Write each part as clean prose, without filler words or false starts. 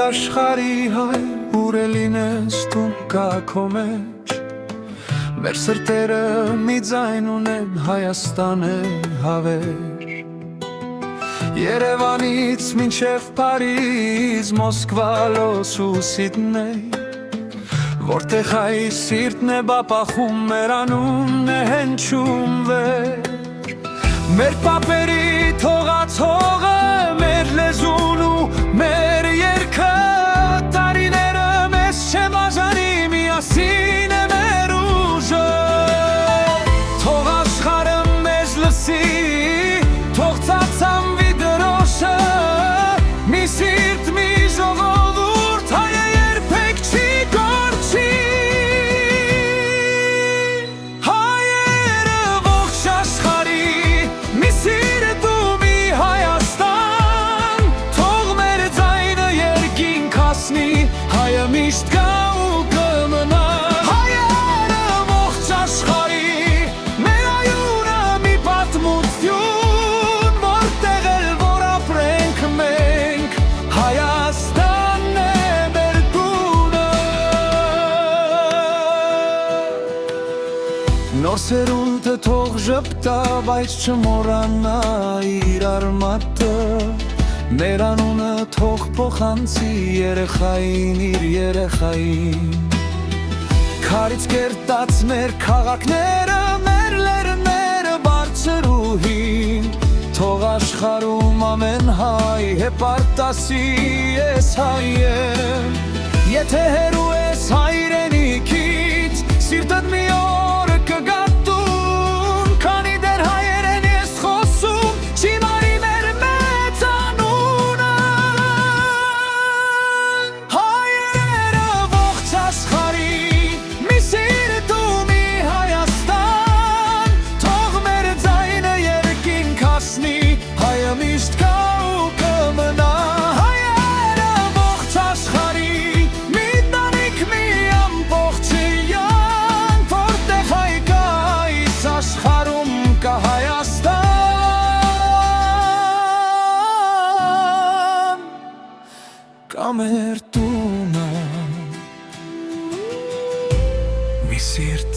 աշխարհի հայ ուրելինես տուն կա քո մեջ մեր սրտերը մի ձայն ունեն Հայաստան է հավեր Երևանից մինչև Փարիզ Մոսկվա Լոս ու Սիդնեյ Որտեղ հայ սիրտն է բապախում մեր անունն է հնչում վեր Մեր պապերի թողած հողը մեր լեզուն ու մեր երգը տարիները մեզ չբաժանի միասին է մեր ուժը Թող աշխարհը մեզ լսի թող ծածանվի դրոշը մի սիրտ մի ժողովուրդ հայը երբեք չի կորչի Հայերը ողջ աշխարհի մի սիրտ ու մի Հայաստան թող մեր ձայնը երկինք հասնի հայը միշտ գա ու կմնա Հայերը ողջ աշխարհի մեր այունը մի պատմություն որտեղ էլ որ ապրենք մենք Հայաստանն է մեր տունը Նոր սերունդը թող ժպտա բայց չմոռանա իր արմատը Մեր անունը թող փոխանցի երեխային իր երեխային Քարից կերտած մեր քաղաքները մեր լեռները բարձր ու հին Թող աշխարհում ամեն հայ հեպարտ ասի ես հայ եմ Եթե հեռու ես հայրենիքից սիրտդ մի օր կգա տուն Քանի դեռ հայերեն ես խոսում չի մարի մեր մեծ անունը Հայերը ողջ աշխարհի մի սիրտ ու մի Հայաստան Թող մեր ձայնը երկինք հասնի հայը միշտ կա ու կմնա Հայերը ողջ աշխարհի մի տանիք մի ամբողջյան Որտեղ հայ կա այս աշխարհում կա Հայաստան Կա մեր տունը Մի սիրտ,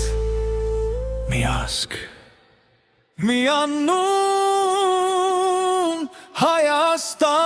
մի ազգ Մի անուն Հայաստան